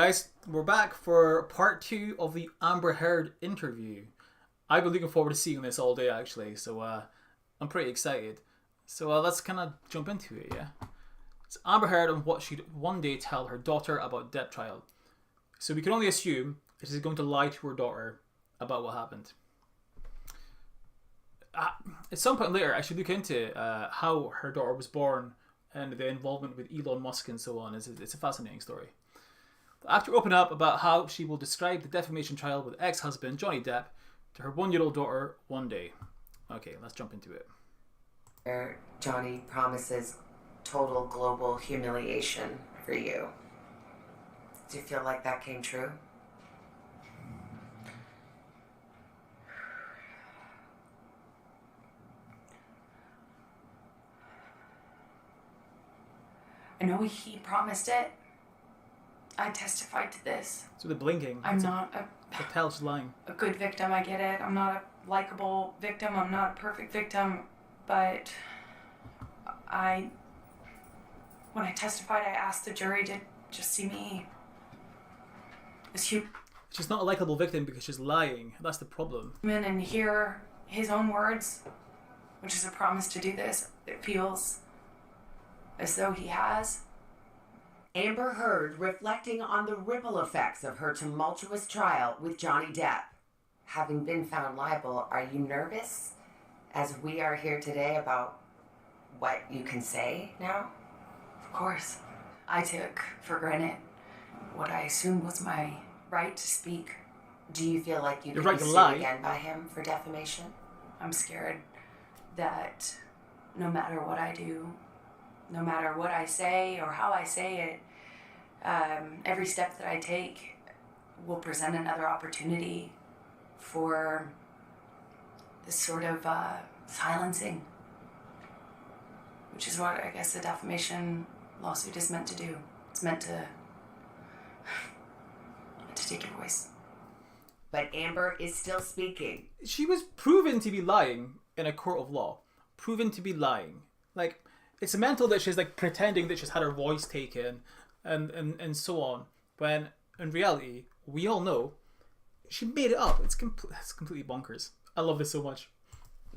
guys, we're back for part 2 of the Amber Heard interview. I've been looking forward to seeing this all day actually, so I'm pretty excited. So let's kind of jump into it, yeah? It's Amber Heard and what she'd one day tell her daughter about Depp trial. So we can only assume that she's going to lie to her daughter about what happened. At some point later, I should look into how her daughter was born and the involvement with Elon Musk and so on. It's a fascinating story. The actor opened up about how she will describe the defamation trial with ex-husband Johnny Depp to her 1-year-old daughter one day. Okay, let's jump into it. Johnny promises total global humiliation for you. Do you feel like that came true? I know he promised it. I testified to this. So the blinking. I'm not the tell's lying. a good victim, I get it. I'm not a likable victim. I'm not a perfect victim. But when I testified, I asked the jury to just see me as human She's not a likable victim because she's lying. That's the problem. and hear his own words, which is a promise to do this. It feels as though he has. Amber Heard reflecting on the ripple effects of her tumultuous trial with Johnny Depp. Having been found liable, are you nervous as we are here today about what you can say now? Of course, I took for granted what I assumed was my right to speak. Do you feel like you You're could right be to sued lie. again by him for defamation? I'm scared that no matter what I do, no matter what I say or how I say it, every step that I take will present another opportunity for this sort of silencing, which is what I guess the defamation lawsuit is meant to do. It's meant to take your voice. But Amber is still speaking. She was proven to be lying in a court of law. Proven to be lying. Like, it's mental that she's like pretending that she's had her voice taken and so on. When in reality, we all know she made it up. It's completely bonkers. I love this so much.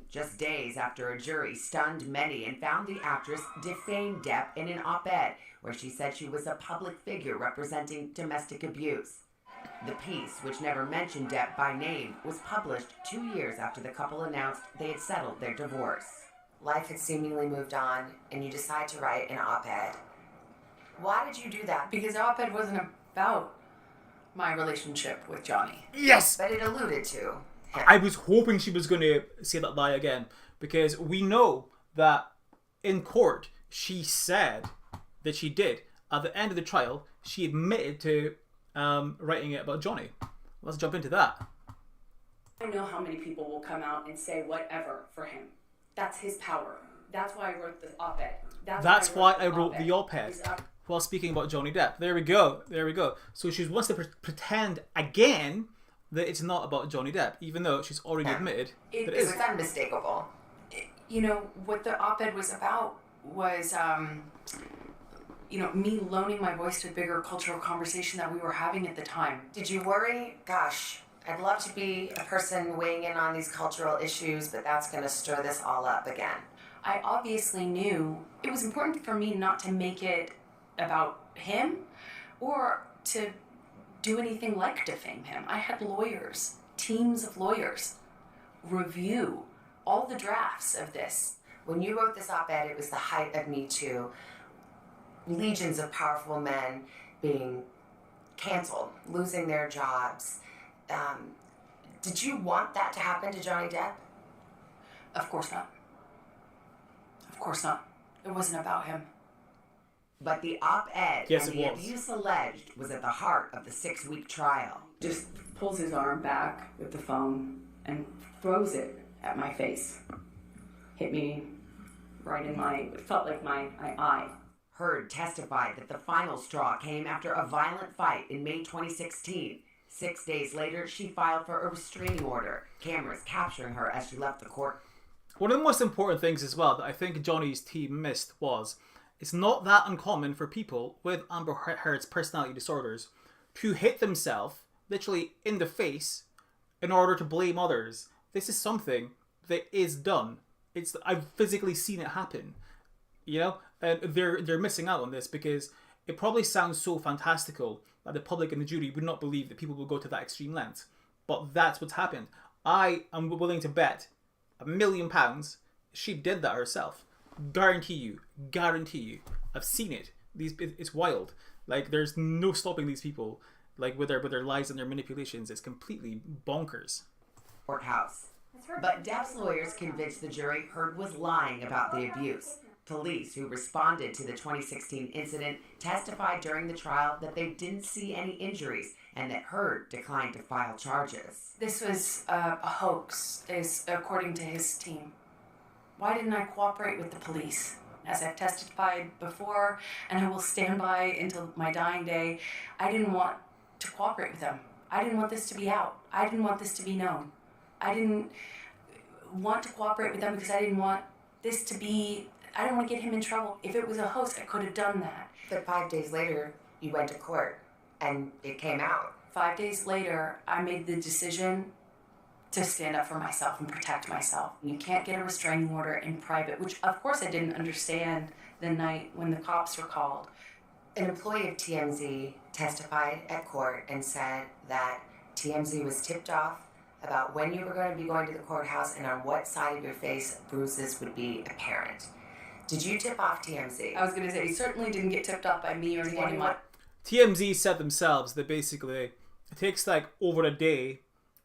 Just days after a jury stunned many and found the actress defamed Depp in an op-ed where she said she was a public figure representing domestic abuse. The piece, which never mentioned Depp by name, was published 2 years after the couple announced they had settled their divorce. Life had seemingly moved on, and you decide to write an op-ed. Why did you do that? Because the op-ed wasn't about my relationship with Johnny. Yes! But it alluded to him. I was hoping she was going to say that lie again, because we know that in court she said that she did. At the end of the trial, she admitted to writing it about Johnny. Let's jump into that. I know how many people will come out and say whatever for him. That's his power. That's why I wrote the op-ed. That's why I wrote the op-ed while speaking about Johnny Depp. There we go. So she wants to pretend again that it's not about Johnny Depp, even though she's already admitted that it is. It's unmistakable. You know, what the op-ed was about was, me loaning my voice to a bigger cultural conversation that we were having at the time. Did you worry? Gosh, I'd love to be a person weighing in on these cultural issues, but that's going to stir this all up again. I obviously knew it was important for me not to make it about him or to do anything like defame him. I had lawyers, teams of lawyers, review all the drafts of this. When you wrote this op-ed, it was the height of Me Too. Legions of powerful men being canceled, losing their jobs. Did you want that to happen to Johnny Depp? Of course not. Of course not. It wasn't about him. But the op-ed Yes, and it the was. abuse alleged was at the heart of the 6-week trial. Just pulls his arm back with the phone and throws it at my face. Hit me right in it felt like my eye. Heard testified that the final straw came after a violent fight in May 2016. 6 days later, she filed for a restraining order, cameras capturing her as she left the court. One of the most important things as well that I think Johnny's team missed was it's not that uncommon for people with Amber Heard's personality disorders to hit themselves literally in the face in order to blame others. This is something that is done. I've physically seen it happen. You know, and they're missing out on this because it probably sounds so fantastical that the public and the jury would not believe that people will go to that extreme length. But that's what's happened. I am willing to bet £1 million she did that herself. Guarantee you. I've seen it. It's wild. Like, there's no stopping these people. Like, with their lies and their manipulations. It's completely bonkers. Courthouse. But Depp's lawyers convinced the jury Heard was lying about the abuse. Police who responded to the 2016 incident testified during the trial that they didn't see any injuries and that Heard declined to file charges. This was a hoax, according to his team. Why didn't I cooperate with the police? As I've testified before, and I will stand by until my dying day, I didn't want to cooperate with them. I didn't want this to be out. I didn't want this to be known. I didn't want to cooperate with them because I didn't want this to be... I didn't want to get him in trouble. If it was a hoax, I could have done that. But 5 days later, you went to court, and it came out. 5 days later, I made the decision to stand up for myself and protect myself. You can't get a restraining order in private, which of course I didn't understand the night when the cops were called. An employee of TMZ testified at court and said that TMZ was tipped off about when you were going to be going to the courthouse and on what side of your face bruises would be apparent. Did you tip off TMZ? I was going to say, he certainly didn't get tipped off by me or anyone. TMZ said themselves that basically it takes like over a day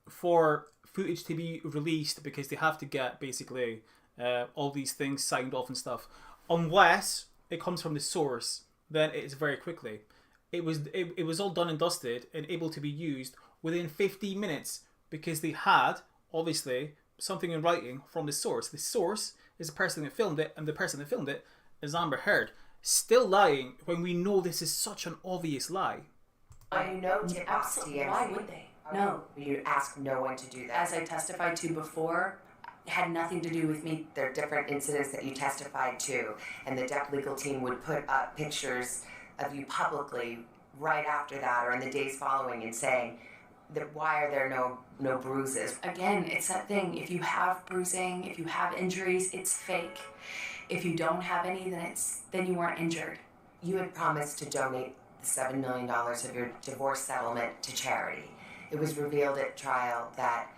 for footage to be released because they have to get basically all these things signed off and stuff. Unless it comes from the source, then it's very quickly. It was all done and dusted and able to be used within 15 minutes because they had, obviously, something in writing from the source. The source is the person that filmed it, and the person that filmed it is Amber Heard. Still lying when we know this is such an obvious lie. Tip off TMZ. Why would they? No. You asked no one to do that. As I testified to before, it had nothing to do with me. There are different incidents that you testified to, and the Depp legal team would put up pictures of you publicly right after that or in the days following and saying, why are there no bruises? Again, it's that thing. If you have bruising, if you have injuries, it's fake. If you don't have any, then you weren't injured. You had promised to donate the $7 million of your divorce settlement to charity. It was revealed at trial that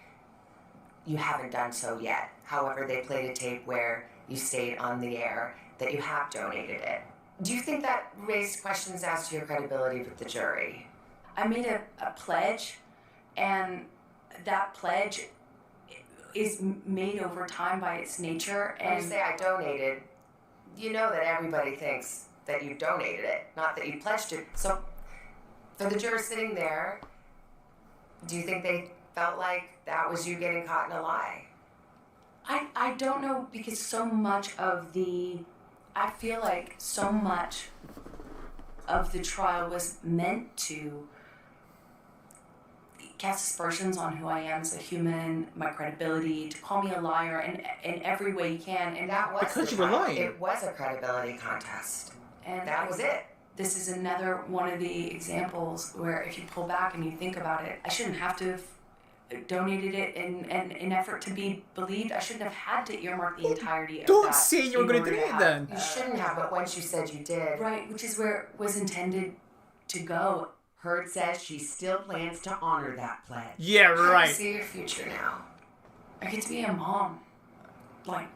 you haven't done so yet. However, they played a tape where you stayed on the air that you have donated it. Do you think that raised questions as to your credibility with the jury? I made a pledge, and that pledge is made over time by its nature. And when you say I donated, you know that everybody thinks that you donated it, not that you pledged it. So for the jurors sitting there, do you think they felt like that was you getting caught in a lie? I don't know, because I feel like so much of the trial was meant to cast aspersions on who I am as a human, my credibility, to call me a liar in every way you can. And that was because you were lying. It was a credibility contest. And that was it. This is another one of the examples where if you pull back and you think about it, I shouldn't have to have donated it in an effort to be believed. I shouldn't have had to earmark the entirety of that. Don't say you were going to do it then. You shouldn't have, but once you said you did. Right, which is where it was intended to go. Heard says she still plans to honor that pledge. Yeah, right. How do you see your future now? I get to be a mom, like,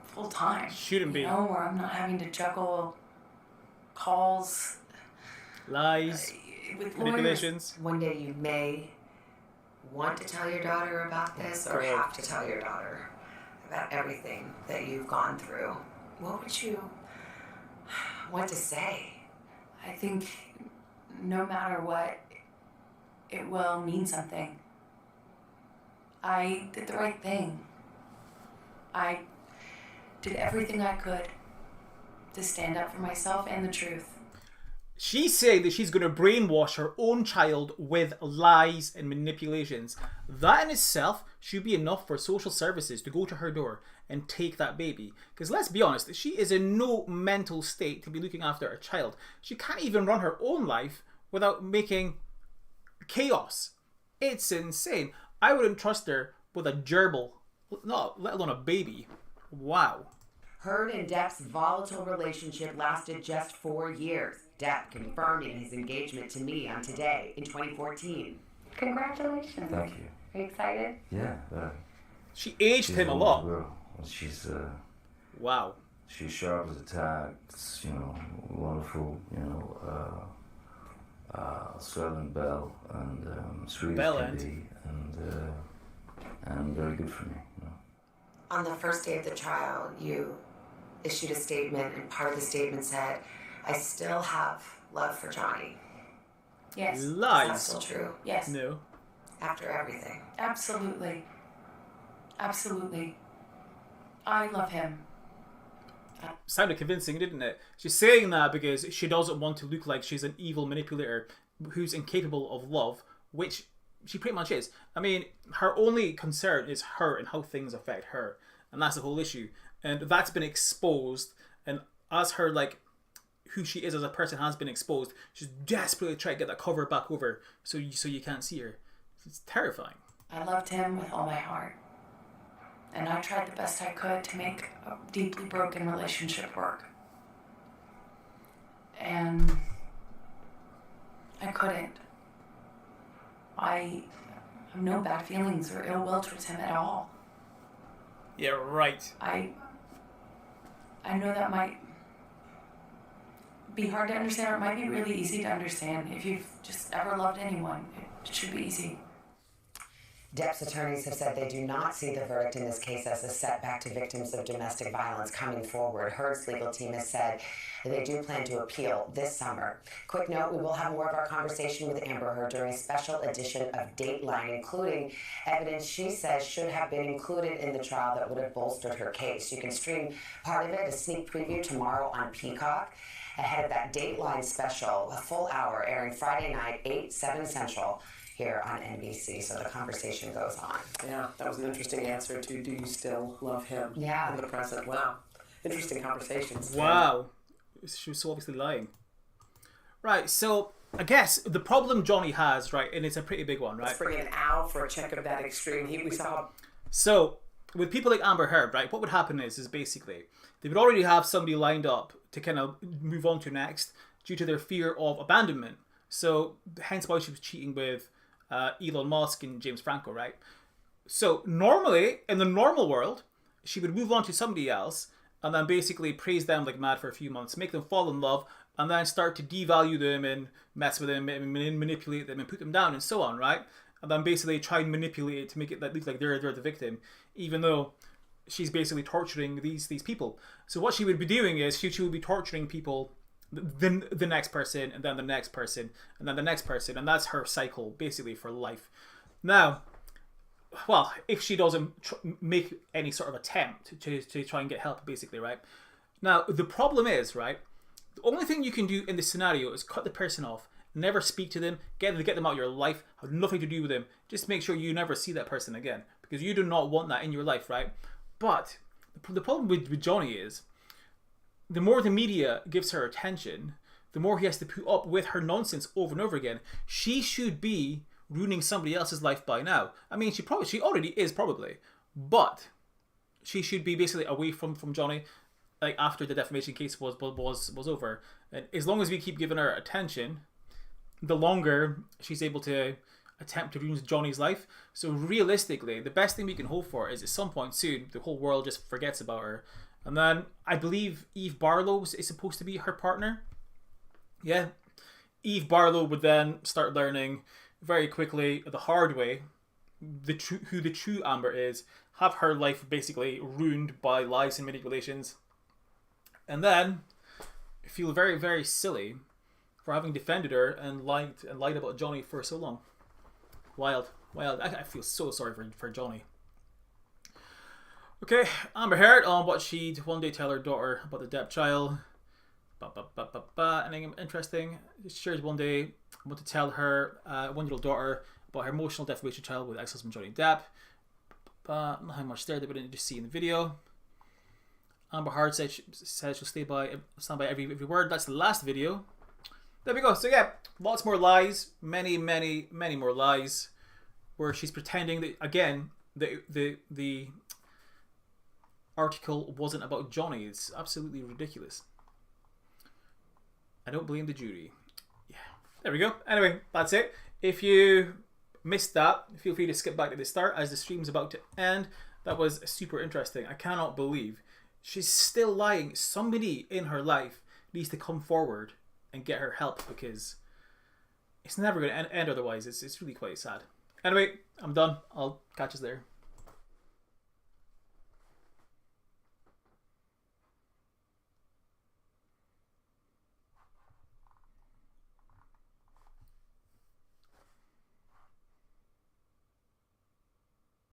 full time. Shouldn't be. You know, where I'm not having to juggle calls, lies, with manipulations. One day you may want to tell your daughter about this or have to tell your daughter about everything that you've gone through. What would you want to say? I think no matter what, it will mean something. I did the right thing. I did everything I could to stand up for myself and the truth. She's saying that she's going to brainwash her own child with lies and manipulations. That in itself should be enough for social services to go to her door and take that baby. Because let's be honest, she is in no mental state to be looking after a child. She can't even run her own life without making chaos. It's insane. I wouldn't trust her with a gerbil, not let alone a baby. Wow. Heard and Depp's volatile relationship lasted just 4 years. Depp confirming his engagement to me on Today in 2014. Congratulations. Thank you. Are you excited? Yeah, She aged she's him a a lot. girl. She's Wow. she's sharp as a tack. It's, wonderful. Southern belle and sweet as Belle can end. be, and very good for me. On the first day of the trial, you issued a statement, and part of the statement said, "I still have love for Johnny." Yes. Is that Lies. still true? Yes. No. After everything. Absolutely. Absolutely. I love him. Sounded convincing, didn't it? She's saying that because she doesn't want to look like she's an evil manipulator who's incapable of love, which she pretty much is. I mean, her only concern is her and how things affect her, and that's the whole issue. And that's been exposed, and as her, like, who she is as a person has been exposed, she's desperately trying to get that cover back over so you can't see her. It's terrifying. I loved him with all my heart. And I tried the best I could to make a deeply broken relationship work. And I couldn't. I have no bad feelings or ill will towards him at all. Yeah, right. I know that might be hard to understand, or it might be really easy to understand. If you've just ever loved anyone, it should be easy. Depp's attorneys have said they do not see the verdict in this case as a setback to victims of domestic violence coming forward. Heard's legal team has said that they do plan to appeal this summer. Quick note, we will have more of our conversation with Amber Heard during a special edition of Dateline, including evidence she says should have been included in the trial that would have bolstered her case. You can stream part of it, a sneak preview, tomorrow on Peacock. Ahead of that Dateline special, a full hour airing Friday night, 8, 7 Central, here on NBC, so the conversation goes on. Yeah, that was an interesting answer to do you still love him Yeah. in the present? Wow. Interesting conversations. Wow. She was so obviously lying. Right, so I guess the problem Johnny has, right, and it's a pretty big one, right? Let's bring in Al for a check of that extreme heat. We saw So with people like Amber Heard, right, what would happen is basically they would already have somebody lined up to kind of move on to next due to their fear of abandonment. So hence why she was cheating with Elon Musk and James Franco, right? So normally, in the normal world, she would move on to somebody else and then basically praise them like mad for a few months, make them fall in love, and then start to devalue them and mess with them and manipulate them and put them down and so on, right? And then basically try and manipulate it to make it look like they're the victim, even though she's basically torturing these people. So what she would be doing is she would be torturing people, the next person, and then the next person, and then the next person, and that's her cycle basically for life. Now, well, if she doesn't make any sort of attempt to try and get help, basically, right? Now, the problem is, right, the only thing you can do in this scenario is cut the person off, never speak to them, get them out of your life, have nothing to do with them, just make sure you never see that person again, because you do not want that in your life, right? But the problem with Johnny is, the more the media gives her attention, the more he has to put up with her nonsense over and over again. She should be ruining somebody else's life by now. I mean, she already is probably, but she should be basically away from Johnny, like after the defamation case was over. And as long as we keep giving her attention, the longer she's able to attempt to ruin Johnny's life. So realistically, the best thing we can hope for is at some point soon the whole world just forgets about her. And then I believe Eve Barlow is supposed to be her partner. Yeah. Eve Barlow would then start learning very quickly, the hard way, who the true Amber is, have her life basically ruined by lies and manipulations, and then feel very, very silly for having defended her and lied about Johnny for so long. Wild. I feel so sorry for Johnny. Okay, Amber Heard on what she'd one day tell her daughter about the Depp trial. Anything interesting? She shares one day about to tell her 1-year-old daughter about her emotional defamation trial with ex-husband Johnny Depp. Not how much there, but didn't just see in the video. Amber Heard says she'll stand by every word. That's the last video. there we go. So yeah, lots more lies, many more lies, where she's pretending that again the article wasn't about Johnny. It's absolutely ridiculous. I don't blame the jury. Yeah, there we go. Anyway, that's it. If you missed that, feel free to skip back to the start as the stream's about to end. That was super interesting. I cannot believe she's still lying. Somebody in her life needs to come forward and get her help, because it's never going to end otherwise. It's really quite sad. Anyway, I'm done. I'll catch us there.